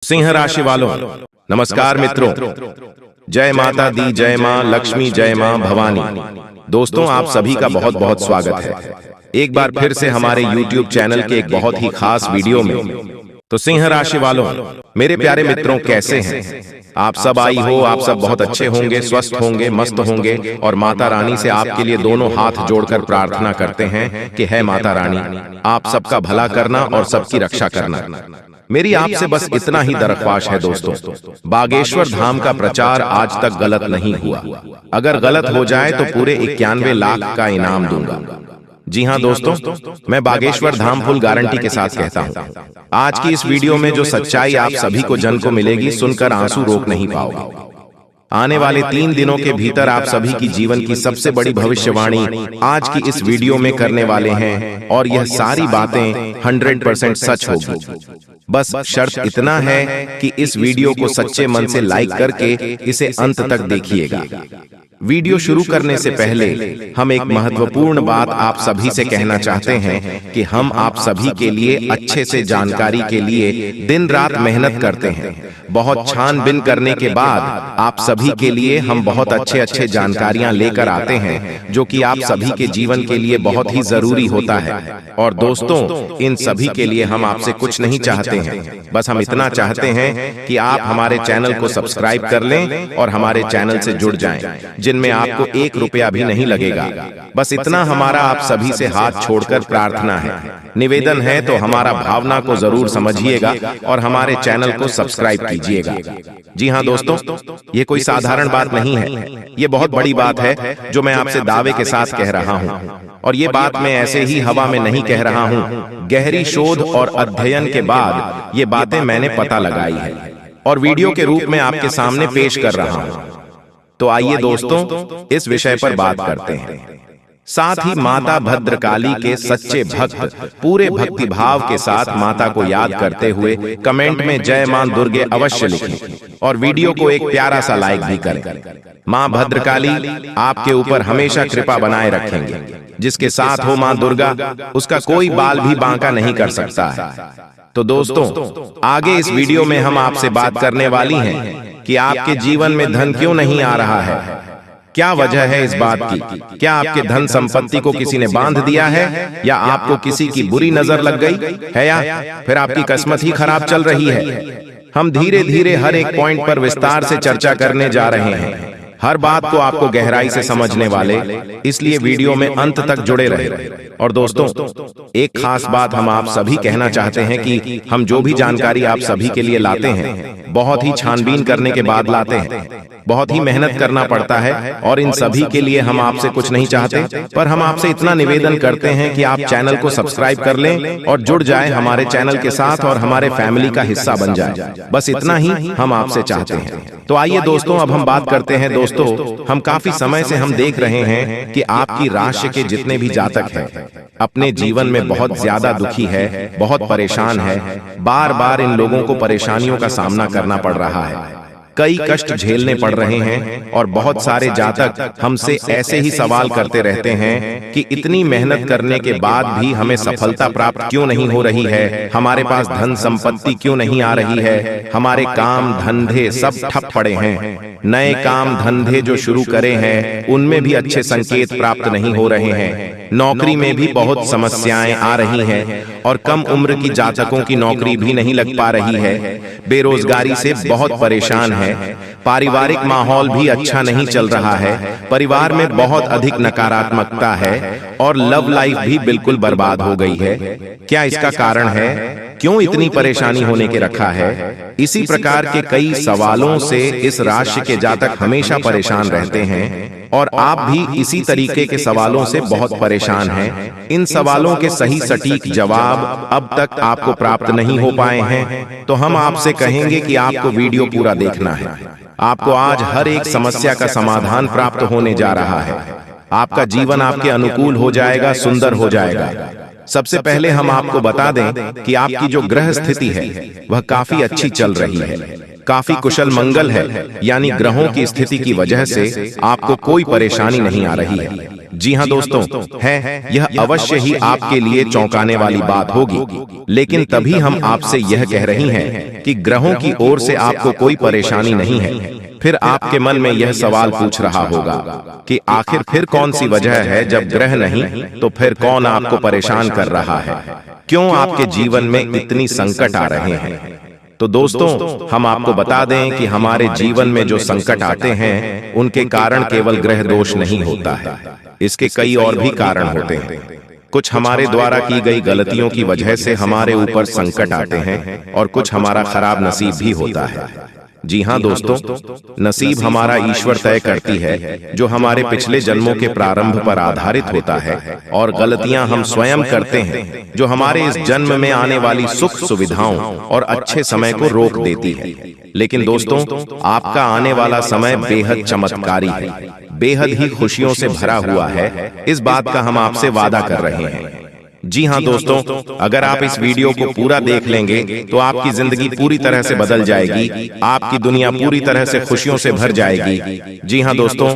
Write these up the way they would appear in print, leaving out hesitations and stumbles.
सिंह राशि वालों, नमस्कार मित्रों। जय माता दी, जय मां लक्ष्मी, जय मां भवानी। दोस्तों, आप सभी का बहुत बहुत स्वागत है एक बार फिर से हमारे YouTube चैनल के एक बहुत ही खास वीडियो में। तो सिंह राशि वालों, मेरे प्यारे मित्रों, कैसे हैं आप सब? आई हो आप सब बहुत अच्छे होंगे, स्वस्थ होंगे, मस्त होंगे। और माता रानी से आपके लिए दोनों हाथ जोड़कर प्रार्थना करते हैं कि है माता रानी, आप सबका भला करना और सबकी रक्षा करना। मेरी आपसे बस इतना ही दरख्वास्त है दोस्तों, बागेश्वर धाम का प्रचार आज तक गलत नहीं हुआ। अगर गलत हो जाए तो पूरे 91 लाख का इनाम दूंगा। जी हां दोस्तों, मैं बागेश्वर धाम फुल गारंटी के साथ कहता हूं। आज की इस वीडियो में जो सच्चाई आप सभी को जन को मिलेगी, सुनकर आंसू रोक नहीं पाओगे। आने वाले 3 दिनों के भीतर आप सभी की जीवन की सबसे बड़ी भविष्यवाणी आज की इस वीडियो में करने वाले हैं, और यह सारी बातें 100% सच होगी। बस शर्त इतना है कि इस वीडियो को सच्चे मन से लाइक करके इसे अंत तक देखिएगा। वीडियो शुरू करने से पहले हम एक महत्वपूर्ण बात आप सभी से कहना चाहते हैं कि हम आप सभी के लिए अच्छे से जानकारी के लिए दिन रात मेहनत करते हैं। बहुत छानबीन करने के बाद आप सभी के लिए हम बहुत अच्छे जानकारियां लेकर आते हैं, जो कि आप सभी के जीवन के लिए बहुत ही जरूरी होता है। और दोस्तों, इन सभी के लिए हम आपसे कुछ नहीं चाहते हैं, बस हम इतना चाहते हैं कि आप हमारे चैनल को सब्सक्राइब कर लें और हमारे चैनल से जुड़ जाएं, जिनमें आपको 1 रुपया भी नहीं लगेगा। बस इतना हमारा आप सभी से हाथ छोड़कर प्रार्थना है, निवेदन है। तो हमारा भावना को जरूर समझिएगा और हमारे चैनल को सब्सक्राइब कीजिएगा। जी हां दोस्तों, ये कोई साधारण बात नहीं है, ये बहुत बड़ी बात है जो मैं आपसे दावे के साथ कह रहा हूं। और ये बात मैं ऐसे ही हवा में नहीं कह रहा हूं, गहरी शोध और अध्ययन के बाद ये बातें मैंने पता लगाई है और वीडियो के रूप में आपके सामने पेश कर रहा हूं। तो आइए दोस्तों, इस विषय पर बात करते हैं। साथ ही माता भद्रकाली के सच्चे भक्त पूरे भक्तिभाव के साथ माता को याद करते हुए कमेंट में जय मां दुर्गे अवश्य लिखें और वीडियो को एक प्यारा सा लाइक भी करें। मां भद्रकाली आपके ऊपर हमेशा कृपा बनाए रखेंगे। जिसके साथ हो मां दुर्गा, उसका कोई बाल भी बांका नहीं कर सकता है। तो दोस्तों, आगे इस वीडियो में हम आपसे बात करने वाली हैं कि आपके जीवन में धन क्यों नहीं आ रहा है। क्या वजह है इस बात की? क्या आपके धन संपत्ति को किसी ने बांध दिया है, या आपको किसी की बुरी नजर लग गई है, या फिर आपकी किस्मत ही खराब चल रही है? हम धीरे धीरे हर एक पॉइंट पर विस्तार से चर्चा करने जा रहे हैं, हर बात को आपको गहराई से समझने वाले, इसलिए वीडियो में अंत तक जुड़े रहे। और दोस्तों, एक खास बात हम आप सभी कहना चाहते हैं कि हम जो भी जानकारी आप सभी के लिए लाते हैं, बहुत ही छानबीन करने के बाद लाते हैं। बहुत ही मेहनत करना पड़ता है और इन सभी के लिए हम आपसे कुछ नहीं चाहते, पर हम आपसे इतना निवेदन करते हैं कि आप चैनल को सब्सक्राइब कर लें और जुड़ जाएं हमारे चैनल के साथ और हमारे फैमिली का हिस्सा बन जाए। बस इतना ही हम आपसे चाहते हैं। तो आइए दोस्तों, अब हम बात करते हैं। दोस्तों, हम काफी समय से हम देख रहे हैं कि आपकी राशि के जितने भी जातक हैं, अपने जीवन में बहुत ज्यादा दुखी है, बहुत परेशान है। बार बार इन लोगों को परेशानियों का सामना करना पड़ रहा है, कई कष्ट झेलने पड़ रहे हैं। और बहुत सारे जातक हमसे ऐसे ही सवाल करते रहते हैं कि इतनी मेहनत करने के बाद भी हमें सफलता प्राप्त क्यों नहीं हो रही है, हमारे पास धन संपत्ति क्यों नहीं आ रही है, हमारे काम धंधे सब ठप पड़े हैं, नए काम धंधे जो शुरू करे हैं उनमें भी अच्छे संकेत प्राप्त नहीं हो रहे हैं, नौकरी में भी बहुत समस्याएं आ रही हैं, और कम उम्र की जातकों की नौकरी भी नहीं लग पा रही है, बेरोजगारी से बहुत परेशान है, पारिवारिक माहौल भी अच्छा नहीं चल रहा है, परिवार में बहुत अधिक नकारात्मकता है, और लव लाइफ भी बिल्कुल बर्बाद हो गई है। क्या इसका कारण है? क्यों इतनी परेशानी होने के रखा है? इसी प्रकार के कई सवालों से इस राशि के जातक हमेशा परेशान रहते हैं, और आप भी इसी तरीके के सवालों से बहुत परेशान हैं। इन सवालों के सही सटीक जवाब अब तक आपको प्राप्त नहीं हो पाए हैं, तो हम आपसे कहेंगे कि आपको वीडियो पूरा देखना है। आपको आज हर एक समस्या का समाधान प्राप्त होने जा रहा है। आपका जीवन आपके अनुकूल हो जाएगा, सुंदर हो जाएगा। सबसे पहले हम आपको बता दें कि आपकी जो ग्रह स्थिति है वह काफी अच्छी चल रही है, काफी कुशल मंगल है, यानी ग्रहों की स्थिति की वजह से आपको कोई परेशानी नहीं आ रही है। जी हाँ दोस्तों, है यह अवश्य ही आपके लिए चौंकाने वाली बात होगी, लेकिन तभी हम आपसे यह कह रही हैं कि ग्रहों की ओर से आपको कोई परेशानी नहीं है। फिर आपके मन में यह सवाल पूछ रहा होगा कि आखिर फिर कौन सी वजह है, जब ग्रह नहीं तो फिर कौन आपको परेशान कर रहा है, क्यों आपके जीवन में इतनी संकट आ रहे हैं। तो दोस्तों, हम आपको बता दें कि हमारे जीवन में जो संकट आते हैं उनके कारण केवल ग्रह दोष नहीं होता है, इसके कई और भी कारण होते हैं। कुछ हमारे द्वारा की गई गलतियों की वजह से हमारे ऊपर संकट आते हैं और कुछ हमारा खराब नसीब भी होता है। जी हाँ दोस्तों, नसीब हमारा ईश्वर तय करती है, जो हमारे पिछले जन्मों के प्रारंभ पर आधारित होता है, और गलतियां हम स्वयं करते हैं, जो हमारे इस जन्म में आने वाली सुख सुविधाओं और अच्छे समय को रोक देती है। लेकिन दोस्तों, आपका आने वाला समय बेहद चमत्कारी है, बेहद ही खुशियों से भरा हुआ है, इस बात का हम आपसे वादा कर रहे हैं। जी हाँ दोस्तों, अगर आप इस वीडियो को पूरा देख लेंगे तो आपकी जिंदगी पूरी तरह से बदल जाएगी, आपकी दुनिया पूरी तरह से खुशियों से भर जाएगी। जी हाँ दोस्तों,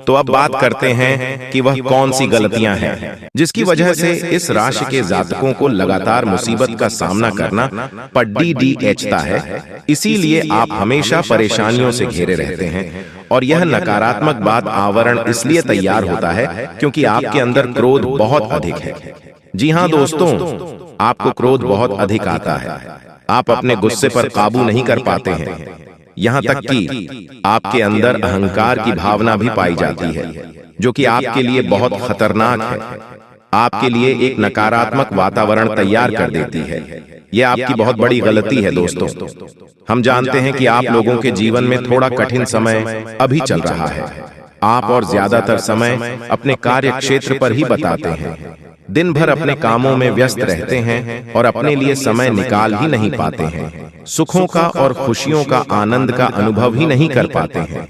तो अब बात करते हैं कि वह कौन सी गलतियां हैं जिसकी वजह से इस राशि के जातकों को लगातार मुसीबत का सामना करना पड़ता है। इसीलिए आप हमेशा परेशानियों से घिरे रहते हैं, और यह नकारात्मक बात आवरण इसलिए तैयार होता है क्योंकि आपके अंदर क्रोध बहुत अधिक है। जी हाँ दोस्तों, आपको क्रोध बहुत अधिक आता है, आप अपने गुस्से पर काबू नहीं कर पाते हैं, यहाँ तक कि आपके अंदर अहंकार की भावना भी पाई जाती है, जो कि आपके लिए बहुत खतरनाक है, आपके लिए एक नकारात्मक वातावरण तैयार कर देती है। यह आपकी बहुत बड़ी गलती है दोस्तों। हम जानते हैं कि आप लोगों के जीवन में थोड़ा कठिन समय अभी चल रहा है। आप और ज्यादातर समय अपने कार्य क्षेत्र पर ही बताते हैं, दिन भर अपने कामों में व्यस्त रहते हैं और अपने लिए समय निकाल ही नहीं पाते हैं, सुखों का और खुशियों का आनंद का अनुभव ही नहीं कर पाते हैं,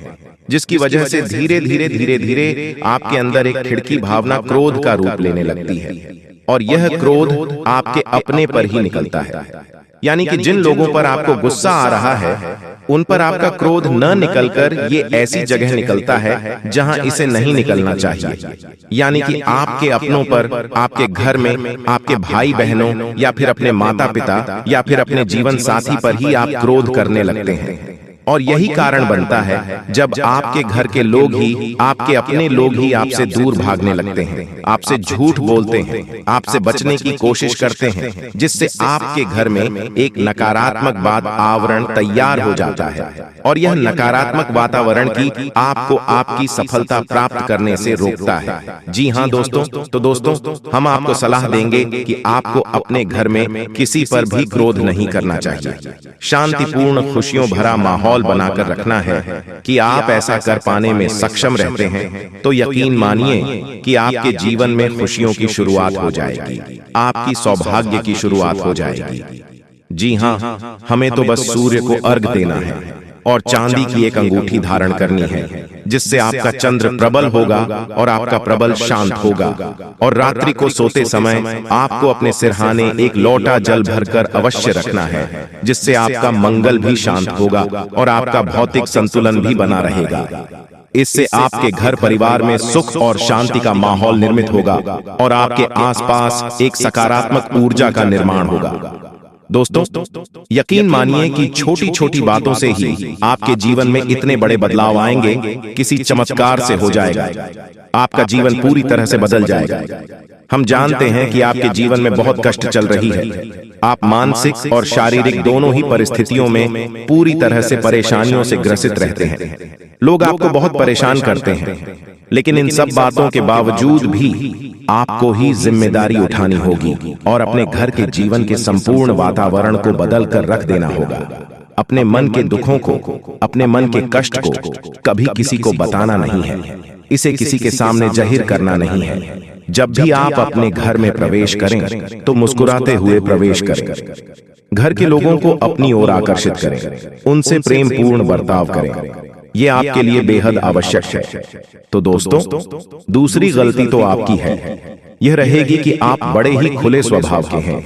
जिसकी वजह से धीरे धीरे आपके अंदर एक खिड़की भावना क्रोध का रूप लेने लगती है, और यह क्रोध आपके अपने पर ही निकलता है। यानी कि जिन लोगों पर आपको गुस्सा आ रहा है, उन पर आपका क्रोध न निकलकर ये ऐसी जगह निकलता है जहां इसे नहीं निकलना चाहिए। यानी कि आपके अपनों पर, आपके घर में, आपके भाई बहनों या फिर अपने माता पिता या फिर अपने जीवन साथी पर ही आप क्रोध करने लगते हैं। और यही कारण बनता है जब आपके घर के लोग ही, आपके अपने लोग ही आपसे दूर भागने लगते हैं, आपसे झूठ बोलते हैं, आपसे बचने की कोशिश करते हैं, जिससे आपके घर में एक नकारात्मक बात आवरण तैयार हो जाता है, और यह नकारात्मक वातावरण की आपको आपकी सफलता प्राप्त करने से रोकता है। जी हाँ दोस्तों, तो दोस्तों, हम आपको सलाह देंगे कि आपको अपने घर में किसी पर भी क्रोध नहीं करना चाहिए। शांतिपूर्ण खुशियों भरा माहौल बनाकर रखना है कि आप ऐसा कर पाने में सक्षम रहते हैं, तो यकीन मानिए कि आपके जीवन में खुशियों की शुरुआत हो जाएगी, आपकी सौभाग्य की शुरुआत हो जाएगी। जी हाँ, हमें तो बस सूर्य को अर्घ देना है और चांदी की एक अंगूठी धारण करनी है, जिससे आपका चंद्र प्रबल होगा और आपका प्रबल शांत होगा। और रात्रि को सोते समय आपको अपने सिरहाने एक लोटा जल भरकर अवश्य रखना है, जिससे आपका मंगल भी शांत होगा और आपका भौतिक संतुलन भी बना रहेगा। इससे आपके घर परिवार में सुख और शांति का माहौल निर्मित होगा और आपके आसपास एक सकारात्मक ऊर्जा का निर्माण होगा। दोस्तों, यकीन मानिए कि छोटी छोटी बातों से ही आपके जीवन में इतने बड़े बदलाव आएंगे, किसी चमत्कार से हो जाएगा, आपका जीवन पूरी तरह से बदल जाएगा। हम जानते हैं कि आपके जीवन में बहुत कष्ट चल रही है, आप मानसिक और शारीरिक दोनों ही परिस्थितियों में पूरी तरह से परेशानियों से ग्रसित रहते हैं। लोग आपको बहुत परेशान करते हैं, लेकिन इन सब बातों के बावजूद भी आपको ही जिम्मेदारी उठानी होगी और अपने घर के जीवन के संपूर्ण वातावरण को बदल कर रख देना होगा। अपने मन के दुखों को, अपने मन के कष्ट को कभी किसी को बताना नहीं है, इसे किसी के सामने जाहिर करना नहीं है। जब भी आप अपने घर में प्रवेश करें तो मुस्कुराते हुए प्रवेश करें, घर के लोगों को अपनी ओर आकर्षित करें, उनसे प्रेम पूर्ण बर्ताव करें। ये आपके लिए बेहद आवश्यक है। तो दोस्तों, दूसरी गलती तो आपकी है, यह रहेगी कि आप बड़े ही खुले स्वभाव के हैं।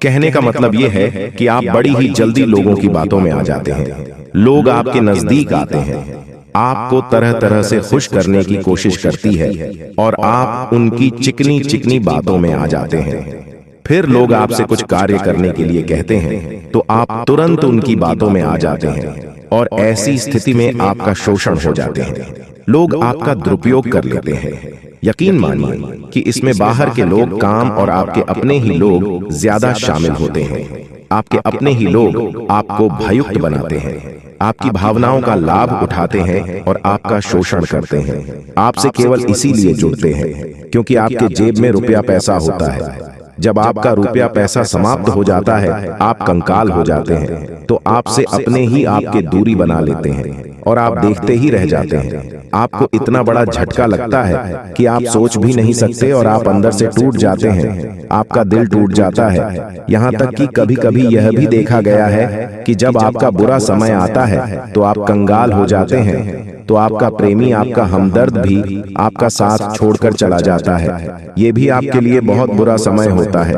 कहने का मतलब यह है कि आप बड़ी ही जल्दी लोगों की बातों में आ जाते हैं। लोग आपके नजदीक आते हैं, आपको तरह तरह से खुश करने की कोशिश करती है और आप उनकी चिकनी चिकनी बातों में आ जाते हैं। फिर लोग आपसे कुछ कार्य करने के लिए कहते हैं तो आप तुरंत उनकी बातों में आ जाते हैं और ऐसी स्थिति में आपका शोषण हो जाते हैं। लोग आपका दुरुपयोग कर लेते हैं। यकीन मानिए कि इसमें बाहर के लोग काम और आपके अपने ही लोग ज्यादा शामिल होते हैं। आपके अपने ही लोग आपको भययुक्त बनाते हैं, आपकी भावनाओं का लाभ उठाते हैं और आपका शोषण करते हैं। आपसे केवल इसीलिए जुड़ते हैं क्योंकि आपके जेब में रुपया पैसा होता है। जब आपका रुपया पैसा समाप्त हो जाता है, आप कंकाल हो जाते हैं, तो आपसे अपने ही आपके दूरी बना लेते हैं और आप देखते ही रह जाते हैं। आपको इतना बड़ा झटका लगता है कि आप सोच भी नहीं सकते और आप अंदर से टूट जाते हैं। आपका दिल टूट जाता है। यहाँ तक कि कभी कभी यह भी देखा गया है कि जब आपका बुरा समय आता है तो आप कंगाल हो जाते हैं, तो आपका प्रेमी, आपका हमदर्द भी आपका साथ छोड़कर चला जाता है। ये भी आपके लिए बहुत बुरा समय होता है।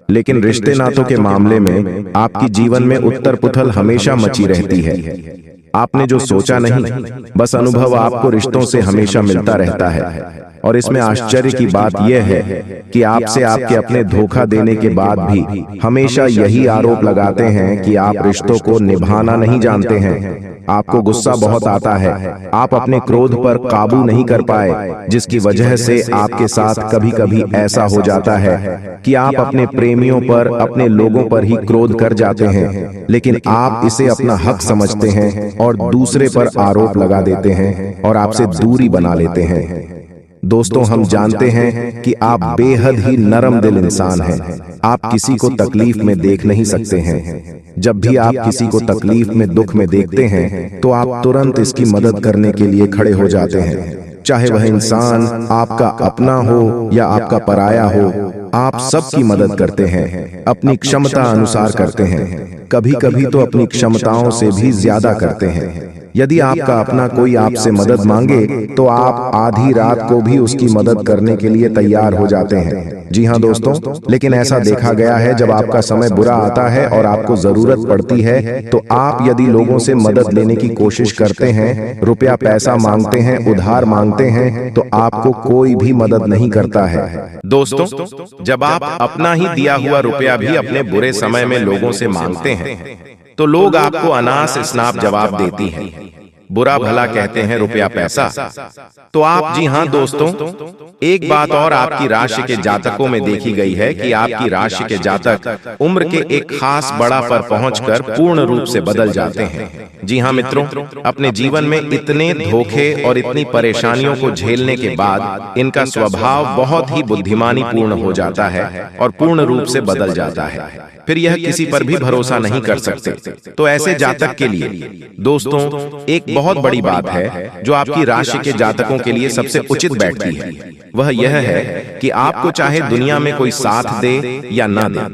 लेकिन रिश्ते नातों के मामले में आपकी जीवन में उत्तर पुथल हमेशा मची रहती है। आपने जो सोचा नहीं, बस अनुभव आपको रिश्तों से हमेशा मिलता रहता है। और इसमें आश्चर्य की बात यह है कि आपसे आपके अपने धोखा देने के बाद भी हमेशा यही आरोप लगाते हैं कि आप रिश्तों को निभाना नहीं जानते हैं। आपको गुस्सा बहुत आता है, आप अपने क्रोध पर काबू नहीं कर पाए, जिसकी वजह से आपके साथ कभी कभी ऐसा हो जाता है कि आप अपने प्रेमियों पर, अपने लोगों पर ही क्रोध कर जाते हैं, लेकिन आप इसे अपना हक समझते हैं और दूसरे पर आरोप लगा देते हैं और आपसे दूरी बना लेते हैं। दोस्तों, हम जानते हैं कि आप बेहद ही नरम दिल इंसान हैं। आप किसी को तकलीफ में देख नहीं सकते हैं। जब भी आप किसी को तकलीफ में, दुख में देखते हैं तो आप तुरंत इसकी मदद करने के लिए खड़े हो जाते हैं। चाहे वह इंसान आपका अपना हो या आपका पराया हो, आप सबकी मदद करते हैं, अपनी क्षमता अनुसार करते हैं। कभी कभी तो अपनी क्षमताओं से भी ज्यादा करते हैं। यदि आपका अपना कोई आपसे मदद मांगे तो आप आधी रात को भी उसकी मदद करने के लिए तैयार हो जाते हैं। जी हाँ दोस्तों, लेकिन ऐसा देखा गया है जब आपका समय बुरा आता है और आपको जरूरत पड़ती है तो आप यदि लोगों से मदद लेने की कोशिश करते हैं, रुपया पैसा मांगते हैं, उधार मांगते हैं, तो आपको कोई भी मदद नहीं करता है। दोस्तों, जब आप अपना ही दिया हुआ रुपया भी अपने बुरे समय में लोगों से मांगते हैं तो लोग आपको अनास स्नाप जवाब देती हैं, बुरा भला कहते हैं रुपया पैसा। तो आप, जी हाँ दोस्तों, एक बात और आपकी राशि के जातकों में देखी गई है कि आपकी राशि के जातक उम्र के एक खास बड़ा पर पहुंचकर पूर्ण रूप से बदल जाते हैं। जी हाँ मित्रों, अपने जीवन में इतने धोखे और इतनी परेशानियों को झेलने के बाद इनका स्वभाव बहुत ही बुद्धिमानी पूर्ण हो जाता है और पूर्ण रूप से बदल जाता है। फिर यह किसी पर भी भरोसा नहीं कर सकते। तो ऐसे जातक के लिए दोस्तों एक बहुत बड़ी बात है जो आपकी राशि के जातकों के लिए सबसे उचित बैठती है। वह यह है कि आपको चाहे दुनिया में कोई साथ दे या ना दे,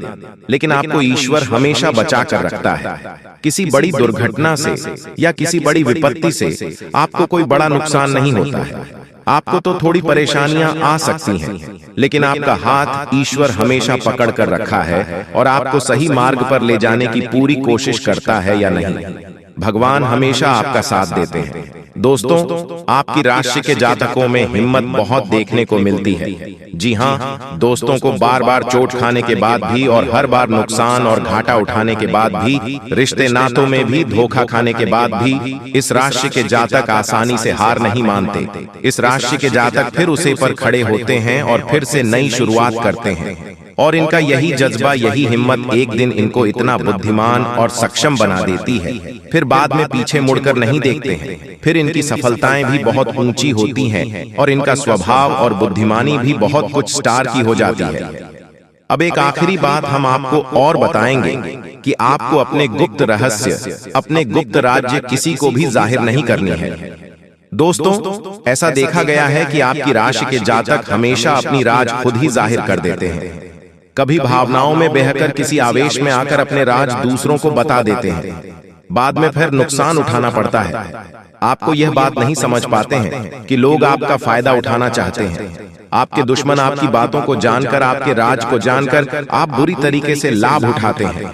लेकिन आपको ईश्वर हमेशा बचा कर रखता है। किसी बड़ी दुर्घटना से या किसी बड़ी विपत्ति से आपको कोई बड़ा नुकसान नहीं होता है। आपको तो थोड़ी परेशानियां आ सकती हैं, लेकिन आपका हाथ ईश्वर हमेशा पकड़ कर रखा है और आपको सही मार्ग पर ले जाने की पूरी कोशिश करता है या नहीं। भगवान हमेशा आपका साथ देते हैं। दोस्तों, आपकी राशि के जातकों में हिम्मत बहुत देखने को मिलती है। जी हाँ दोस्तों, को बार बार चोट खाने के बाद भी और हर बार नुकसान और घाटा उठाने के बाद भी, रिश्ते नातों में भी धोखा खाने के बाद भी, इस राशि के जातक आसानी से हार नहीं मानते। इस राशि के जातक फिर उसे पर खड़े होते हैं और फिर से नई शुरुआत करते हैं। और इनका यही जज्बा, यही हिम्मत एक दिन इनको इतना बुद्धिमान और सक्षम बना देती है, फिर बाद में पीछे मुड़कर नहीं देखते हैं। फिर इनकी सफलताएं भी बहुत ऊंची होती हैं और इनका स्वभाव और बुद्धिमानी भी बहुत कुछ स्टार की हो जाती है। अब एक आखिरी बात हम आपको और बताएंगे कि आपको अपने गुप्त रहस्य, अपने गुप्त राज्य किसी को भी जाहिर नहीं करनी है। दोस्तों, ऐसा देखा गया है कि आपकी राशि के जातक हमेशा अपनी राज खुद ही जाहिर कर देते हैं। कभी भावनाओं में बहकर किसी आवेश में आकर अपने राज दूसरों को बता देते हैं, बाद में फिर नुकसान उठाना पड़ता है। आपको यह बात नहीं समझ पाते हैं कि लोग आपका फायदा उठाना चाहते हैं। आपके दुश्मन आपकी बातों को जानकर, आपके राज को जानकर आप बुरी तरीके से लाभ उठाते हैं,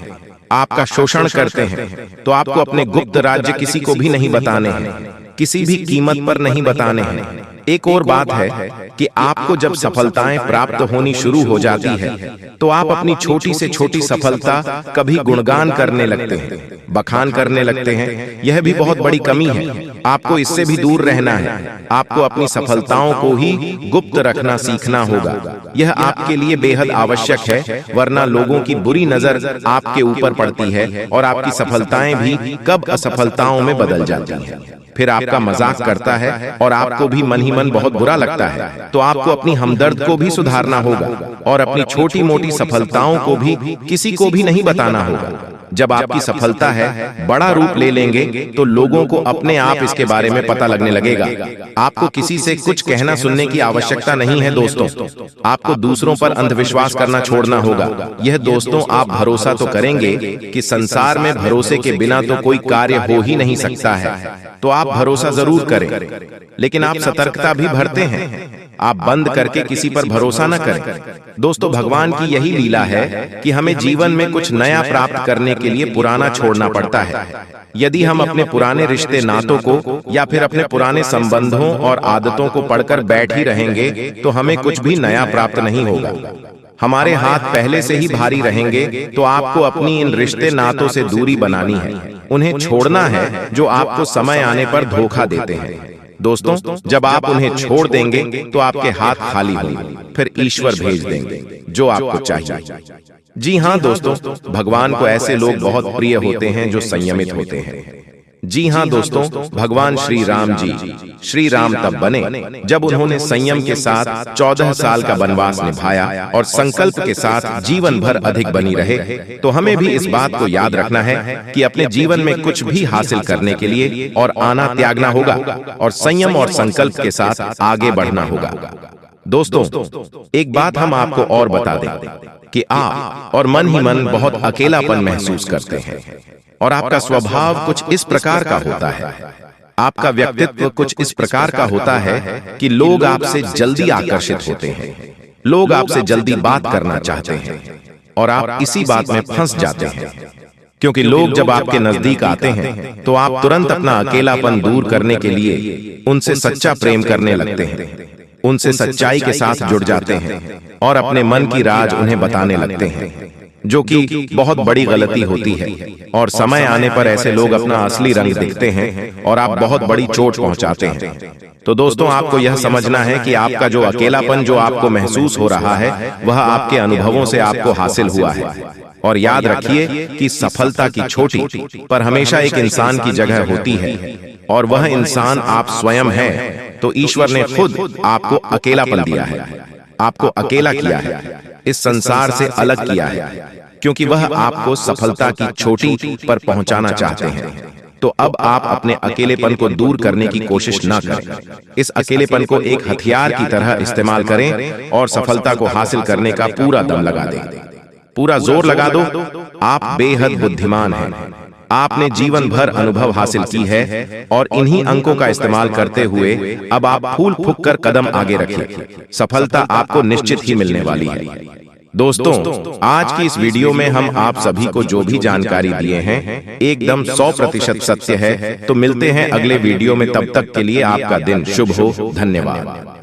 आपका शोषण करते हैं, तो आपको अपने गुप्त राज्य किसी को भी नहीं बताने हैं, किसी भी कीमत पर नहीं बताने हैं। एक और बात है कि आपको जब सफलताएं प्राप्त होनी शुरू हो जाती है तो आप अपनी छोटी से छोटी सफलता कभी गुणगान करने लगते हैं, बखान करने लगते हैं। यह भी बहुत बड़ी कमी है, आपको इससे भी दूर रहना है। आपको अपनी सफलताओं को ही गुप्त रखना सीखना होगा। यह आपके लिए बेहद आवश्यक है, वरना लोगों की बुरी नजर आपके ऊपर पड़ती है और आपकी सफलताएं भी कब असफलताओं में बदल जाती हैं। फिर आपका मजाक करता है और आपको भी मन ही मन बहुत बुरा लगता है। तो आपको अपनी हमदर्द को भी सुधारना होगा और अपनी छोटी मोटी सफलताओं को भी किसी को भी नहीं बताना होगा। जब आपकी सफलता है बड़ा रूप ले लेंगे तो लोगों को अपने आप इसके बारे में पता लगने लगेगा। आपको किसी से कुछ कहना सुनने की आवश्यकता नहीं है दोस्तों। आपको दूसरों पर अंधविश्वास करना छोड़ना होगा। यह दोस्तों, आप भरोसा तो करेंगे कि संसार में भरोसे के बिना तो कोई कार्य हो ही नहीं सकता है, तो आप भरोसा जरूर करें, लेकिन आप सतर्कता भी बरते हैं। आप बंद करके किसी पर भरोसा न करें। दोस्तों, भगवान की यही लीला है कि हमें जीवन में कुछ नया प्राप्त करने के लिए पुराना छोड़ना पड़ता है। यदि हम अपने पुराने रिश्ते नातों को या फिर अपने पुराने संबंधों और आदतों को पढ़कर बैठ ही रहेंगे तो हमें कुछ भी नया प्राप्त नहीं होगा। हमारे हाथ पहले से ही भारी रहेंगे, तो आपको अपनी इन रिश्ते नातों से दूरी बनानी है, उन्हें छोड़ना है जो आपको समय आने पर धोखा देते हैं। दोस्तों, जब आप उन्हें छोड़ देंगे तो आपके हाथ खाली होंगे, फिर ईश्वर भेज देंगे जो आपको चाहिए। जी हाँ दोस्तों, भगवान को ऐसे लोग बहुत प्रिय होते हैं जो संयमित होते हैं। जी हाँ दोस्तों, भगवान श्री राम तब बने जब उन्होंने संयम के साथ 14 साल का वनवास निभाया और संकल्प के साथ जीवन भर अधिक बनी रहे। तो हमें भी इस बात को याद रखना है कि अपने जीवन में कुछ भी हासिल करने के लिए और आना त्यागना होगा और संयम और संकल्प के साथ आगे बढ़ना होगा। दोस्तों, एक बात हम आपको और बता दें कि आप और मन ही मन बहुत अकेलापन महसूस करते हैं और आपका स्वभाव कुछ इस प्रकार का होता है, आपका व्यक्तित्व कुछ इस प्रकार का होता है कि लोग आपसे जल्दी आकर्षित होते हैं, लोग आपसे जल्दी बात करना चाहते हैं और आप इसी बात में फंस जाते हैं। क्योंकि लोग जब आपके नजदीक आते हैं तो आप तुरंत अपना अकेलापन दूर करने के लिए उनसे सच्चा प्रेम करने लगते हैं, उनसे सच्चाई के साथ जुड़ जाते हैं और अपने मन की राज उन्हें बताने लगते हैं, जो कि बहुत बड़ी गलती होती है। और समय आने पर ऐसे लोग अपना असली रंग दिखते हैं और आप बहुत बड़ी चोट पहुंचाते हैं। तो दोस्तों, आपको यह समझना है कि आपका जो अकेलापन जो आपको महसूस हो रहा है वह आपके अनुभवों से आपको हासिल हुआ है। और याद रखिए कि सफलता की छोटी पर हमेशा एक इंसान की जगह होती है और वह इंसान आप स्वयं हैं। तो ईश्वर ने खुद आपको अकेलापन दिया है, आपको अकेला किया है, इस संसार से अलग किया है, क्योंकि वह आपको सफलता की छोटी पर पहुंचाना चाहते हैं। तो अब आप अपने अकेलेपन को दूर करने की कोशिश ना करें। इस अकेलेपन को एक हथियार की तरह इस्तेमाल करें और सफलता को हासिल करने का पूरा दम लगा दें, पूरा जोर लगा दो। आप बेहद बुद्धिमान हैं, आपने जीवन भर अनुभव हासिल की है और इन्हीं अंकों का इस्तेमाल करते हुए अब आप फूल फूंक कर कदम आगे रखें। सफलता आपको निश्चित ही मिलने वाली है। दोस्तों, आज की इस वीडियो में हम आप सभी को जो भी जानकारी दिए हैं एकदम 100% सत्य है। तो मिलते हैं अगले वीडियो में, तब तक के लिए आपका दिन शुभ हो। धन्यवाद।